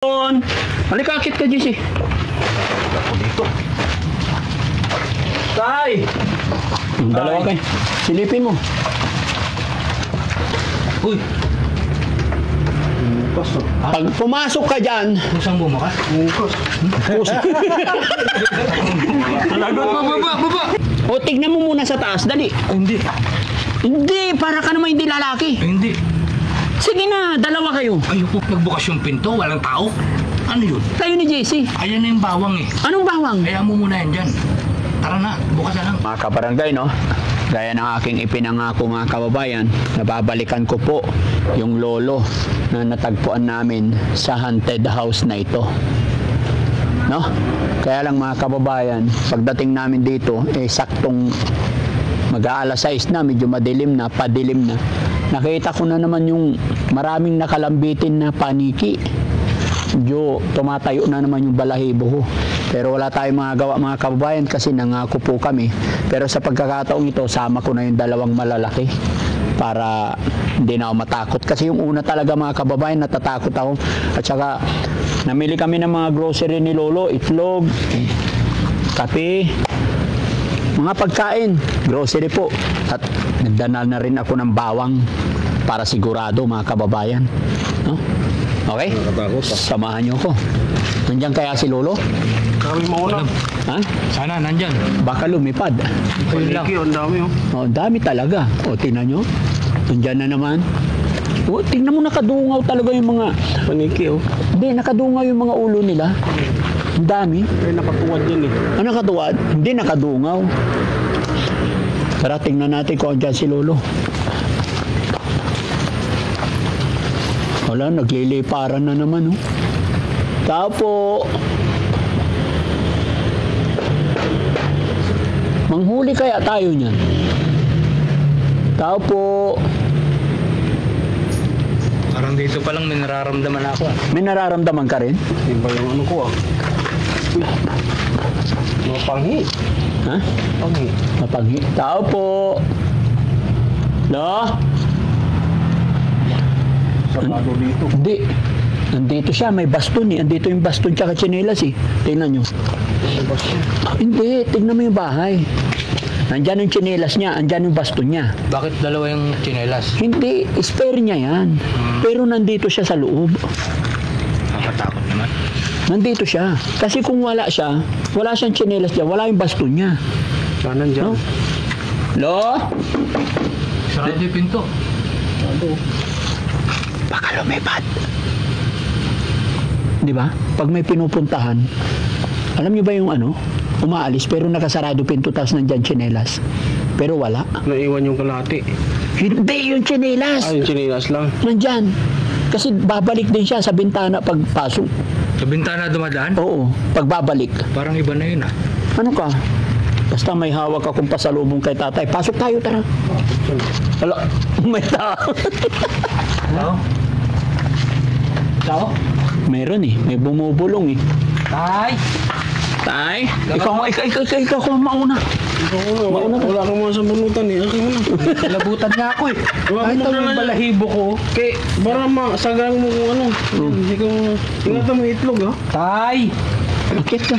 Halika, akit ka, JC. Ako dito. Tay! Dalawa kayo. Silipin mo. Uy! Pag pumasok ka dyan, Kusang bumakas? Lagot mo, baba! O, tignan mo muna sa taas, dali. Hindi. Hindi, para ka naman hindi lalaki. Hindi. Sige na, dalawa kayo. Ayoko nagbukas yung pinto, walang tao. Ano yun? Tayo ni JC. Ayan na yung bawang eh. Anong bawang? Kaya mo muna yan dyan. Tara na, bukas na lang. Mga kabarangay, no? Gaya ng aking ipinangako mga kababayan, nababalikan ko po yung lolo na natagpuan namin sa haunted house na ito. No? Kaya lang mga kababayan, pagdating namin dito, saktong mag-aalas 6 na, medyo madilim na, padilim na. Nakita ko na naman yung maraming nakalambitin na paniki. Medyo tumatayo na naman yung balahibo ko. Pero wala tayong mga gawa mga kababayan kasi nangako po kami. Pero sa pagkakataong ito, sama ko na yung dalawang malalaki para hindi na ako matakot. Kasi yung una talaga mga kababayan, natatakot ako. At saka namili kami ng mga grocery ni Lolo, itlog, kape, mga pagkain, grocery po. At nagdanal na rin ako ng bawang para sigurado mga kababayan. No? Okay? Samahan niyo ko. Nandiyan kaya si Lolo? Kami mauna. Ha? Sana nandyan. Baka lumipad. Ayun lang. Ang dami oh. Oh, dami talaga. O, tingnan nyo. Nandiyan na naman. O, tingnan mo nakadungaw talaga yung mga... Paniki oh. Hindi, nakadungaw yung mga ulo nila. Ang dami. Ay nakatuwad yan eh. Ano nakatuwad? Hindi nakadungaw. Tara, tingnan natin kung andyan si Lolo. Wala, nagliliparan na naman, oh. Tao po. Manghuli kaya tayo niyan? Tao po. Parang dito pa lang may nararamdaman ako ah. May nararamdaman ka rin? Iba yung ano ko ah. Mga panghi. Ha? Panghi. Mapanghi. Tao po. No? Sarado dito. Hindi. Nandito siya, may baston eh. Andito yung baston tsaka tsinelas eh. Tingnan nyo. Hindi, tingnan mo yung bahay. Andyan yung tsinelas niya, andyan yung baston niya. Bakit dalawa yung tsinelas? Hindi, spare niya yan. Pero nandito siya sa loob. Nakatakot naman. Nandito siya. Kasi kung wala siya, wala siyang tsinelas niya, wala yung baston niya. Kanan dyan. No? Lo? Sarado yung pinto. Baka lumipad. Di ba? Pag may pinupuntahan, alam niyo ba yung ano? Umaalis pero nakasarado pinto tapos nandyan tsinelas. Pero wala. Naiwan yung kalahati. Hindi yung tsinelas. Ay, yung chinilas lang. Nandyan. Kasi babalik din siya sa bintana pagpasok. Sa bintana dumadaan? Oo, pagbabalik. Parang iba na yun ah. Ano ka? Basta may hawak akong pasalubong kay tatay. Pasok tayo, tara. Hala, may tao. Tao? Tao? Meron eh, may bumubulong eh. Tay! Tay, ikaw mauna. Mauna ka. Wala kang mga sabunutan eh. Akin mo na. Labutan nga ako eh. Wala Kahit mo ang na- balahibo ko. Kay, para masagang mo kung ano. Hindi ko... Ingatan mo yung itlog ah. Tay! Bakit ka?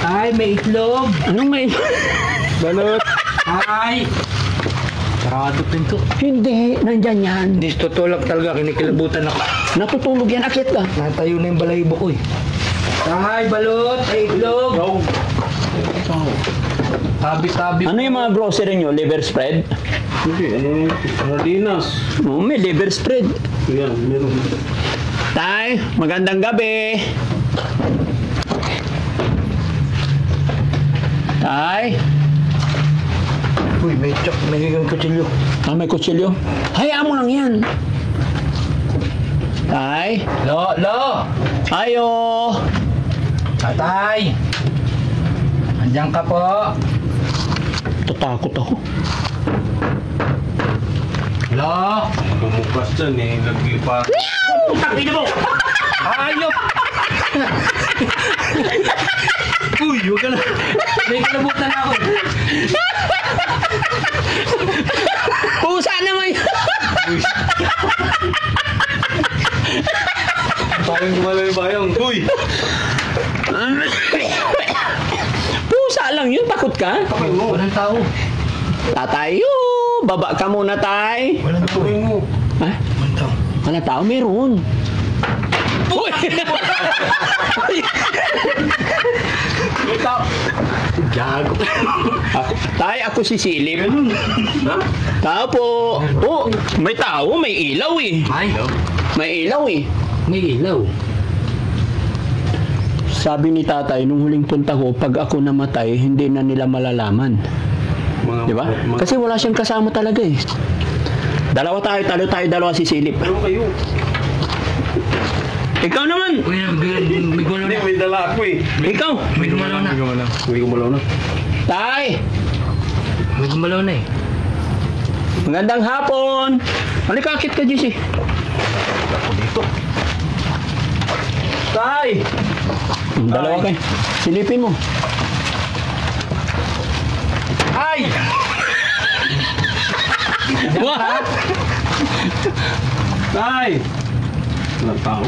Tay, may itlog! Anong may... Balot! Tay! Sarado pinto. Hindi, nandyan yan. Hindi, tutulak talaga. Kinikilabutan ako. Natutulog yan, akit ka. Natayo na yung balahibo ko eh. Tay, balot! Ay, itlog! Tabi-tabi. Ano yung mga grocery nyo? Liver spread? Hindi, sardinas. Oo, may liver spread. Yan, meron. Tay, magandang gabi. Tay. Uy, may kutsilyo. May kutsilyo. Hayaan mo lang yan. Tay. Lo! Ayo. Tatay! Andiyan ka po. Tatakot ako. Lo! Bumukas dyan eh. Naglipa. Takina mo! Ayop! Uy, huwag ka na. May kilabutan ako. Pusa naman yun. Gumalaw yung bayong. Uy! Pusa lang yun, takot ka? Walang tao. Tatay, baba ka muna, tay. Walang tao. mo. Ha? Walang tao. Wala tao, meron. Uy! Gago. Tay, ako si Silip. Ha? Tao po. Oh, may tao, may ilaw eh. Ay, May ilaw eh. may ilaw. Sabi ni tatay, nung huling punta ko, pag ako namatay, hindi na nila malalaman. Di ba? Kasi wala siyang kasama talaga eh. Dalawa tayo, talo tayo, dalawa si Silip. Ano kayo? Ikaw naman! Uy, may gulaw Hindi, na. may dala ako eh. Ikaw! May gumalaw na. May gumalaw na. Tay! May gumalaw na eh. Magandang hapon! Halika, akit ka, JC. Ako dito. Tay! Dalawa kayo. Silipin mo. Ay! What? Tay! Walang tao.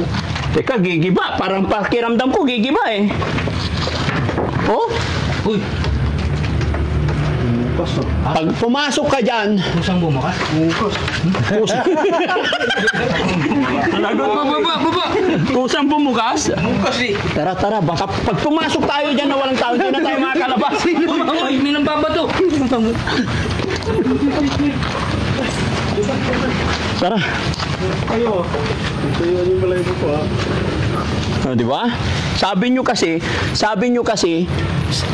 Teka, gigiba. Parang pakiramdam ko, gigiba eh. Oh? Uy, Bukas oh. Pag pumasok ka dyan, kusang bumukas. Bukas. kusang bumukas. Bukas eh. Tara, tara. Baka pag pumasok tayo dyan na walang tao, hindi na tayo makakalabas. Uy, may nang babato. Tara. Kayo. Kayo yung balay mo po ha. Oh, di ba? Sabi nyo kasi,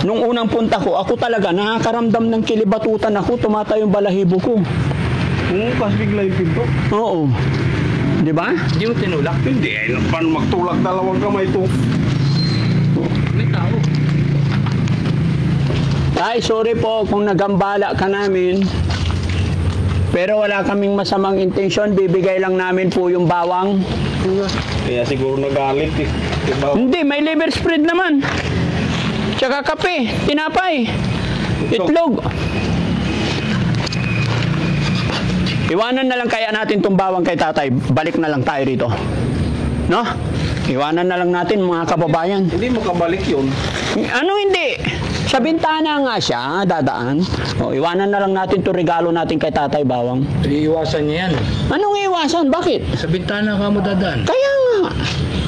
nung unang punta ko, ako talaga nakakaramdam ng kilibatutan ako, tumatayo yung balahibo ko. Bukas bigla yung pinto. Oo. Di ba? Hindi mo tinulak. Hindi eh. Paano magtulak dalawang kamay ito? May tao. Tay, sorry po kung nagambala ka namin. Pero wala kaming masamang intensyon, bibigay lang namin po yung bawang. Kaya siguro nagalit eh. Diba? Hindi, may liver spread naman. Tsaka kape, tinapay, itlog. Iwanan na lang kaya natin itong bawang kay tatay. Balik na lang tayo rito. No? Iwanan na lang natin mga kababayan. Hindi makabalik yun. Ano hindi? Sa bintana nga siya, dadaan. O, iwanan na lang natin itong regalo natin kay tatay bawang. Iiwasan niya yan. Anong iwasan? Bakit? Sa bintana ka mo dadaan. Kaya nga.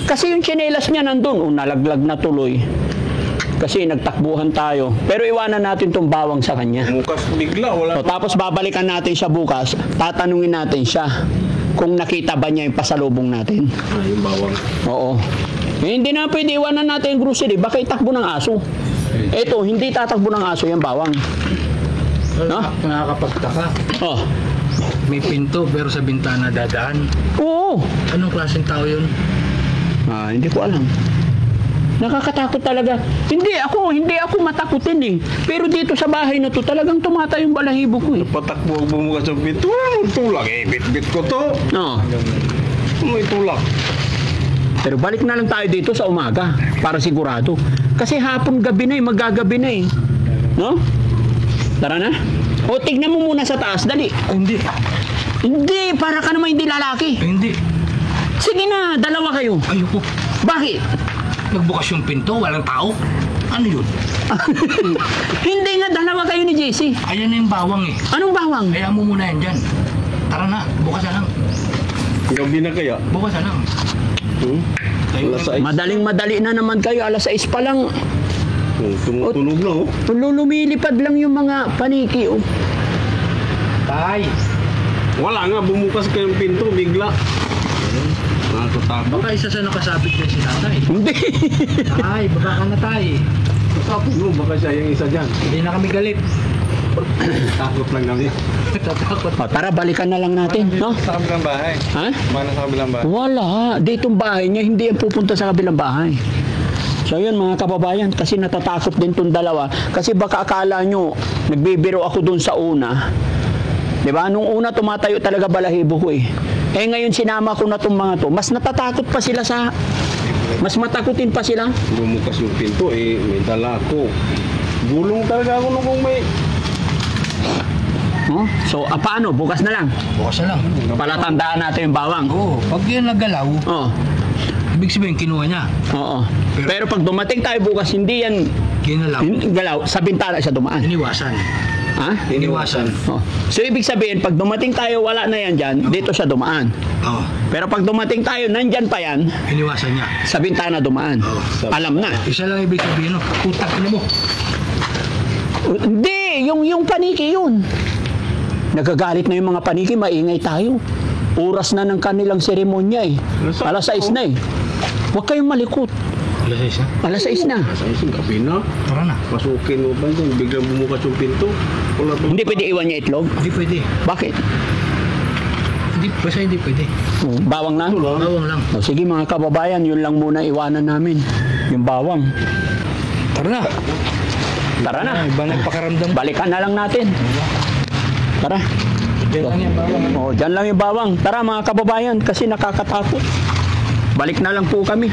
Kasi yung tsinelas niya nandun, nalaglag na tuloy. Kasi nagtakbuhan tayo. Pero iwanan natin itong bawang sa kanya. Bukas bigla. Wala. O, tapos babalikan natin siya bukas, tatanungin natin siya kung nakita ba niya yung pasalubong natin. Yung bawang. Oo. Eh, hindi na pwede iwanan natin yung grocery, baka itakbo ng aso. Eto, hindi tatakbo ng aso yung bawang. No? Nakakapagtaka. Oh. May pinto pero sa bintana dadaan. Oo. Anong klaseng tao yun? Hindi ko alam. Nakakatakot talaga. Hindi ako matakutin eh. Pero dito sa bahay na to, talagang tumatayo yung balahibo ko eh. Patakbo bumukas ang pinto. Tulak eh. Bit-bit ko to. No. May tulak. Pero balik na lang tayo dito sa umaga para sigurado. Kasi hapon gabi na eh, magagabi na eh. No? Tara na. O tignan mo muna sa taas, dali. Hindi. Hindi, para ka naman hindi lalaki. Hindi. Sige na, dalawa kayo. Ayoko. Bakit? Nagbukas yung pinto, walang tao. Ano yun? Hindi nga, dalawa kayo ni JC. Ayan na yung bawang eh. Anong bawang? Kaya mo muna yan dyan. Tara na, bukas na lang. Gabi na kaya. Bukas na lang. Tayo Alas na. 6. Madaling-madali na naman kayo, alas 6 pa lang. Tumutunog na oh. Lumilipad lang yung mga paniki. Oh. Tay, Wala nga. Bumukas kayong pinto. Bigla. Nakakatakot. baka isa sa nakasabit na si tatay. Hindi. Tay, baba ka na tay. Tapos mo. Baka siya yung isa dyan. Hindi na kami galit. Takot lang namin. Tatakot. O, tara, balikan na lang natin. No? Sa kabilang bahay. Ha? Mana sa kabilang bahay. Wala. Ditong bahay niya, hindi yan pupunta sa kabilang bahay. So yun mga kababayan, kasi natatakot din tong dalawa. Kasi baka akala nyo, nagbibiro ako dun sa una. Diba? Nung una tumatayo talaga balahibo ko eh. Eh ngayon sinama ko na tong mga to, mas natatakot pa sila sa... Mas matakutin pa sila. Bumukas yung pinto eh. May dala ako. Gulong talaga ako nung may... So, paano? Bukas na lang. Bukas na lang. Palatandaan natin yung bawang. Oo, pag yan nagalaw, Oh. ibig sabihin, kinuha niya. Oo. Pero pag dumating tayo bukas, hindi yan Ginalaw. galaw, sa bintana siya dumaan. Iniwasan. Ha? Iniwasan. Oh. So ibig sabihin, pag dumating tayo, wala na yan dyan, dito siya dumaan. Oo. Pero pag dumating tayo, nandyan pa yan, Iniwasan niya. sa bintana dumaan. Oo. Alam na. Isa lang ibig sabihin, no? Putak na mo. Hindi, yung paniki yun. Nagagalit na yung mga paniki, maingay tayo. Oras na ng kanilang seremonya eh. Alas 6 na eh. Huwag kayong malikot. Alas 6 na. Alas 6 na. Sa isang gabi na. Tara na. Pasukin mo ba dyan? Biglang bumukas yung pinto. Wala pa. Hindi pwede iwan niya itlog. Hindi pwede. Bakit? Hindi pwede. Bawang na? Bawang lang. O, sige mga kababayan, yun lang muna iwanan namin. Yung bawang. Tara na. Tara na. Iba nagpakaramdam. Balikan na lang natin. Tara. Diyan lang yan, bawang. O, dyan lang yung bawang. Tara mga kababayan, kasi nakakatakot. Balik na lang po kami.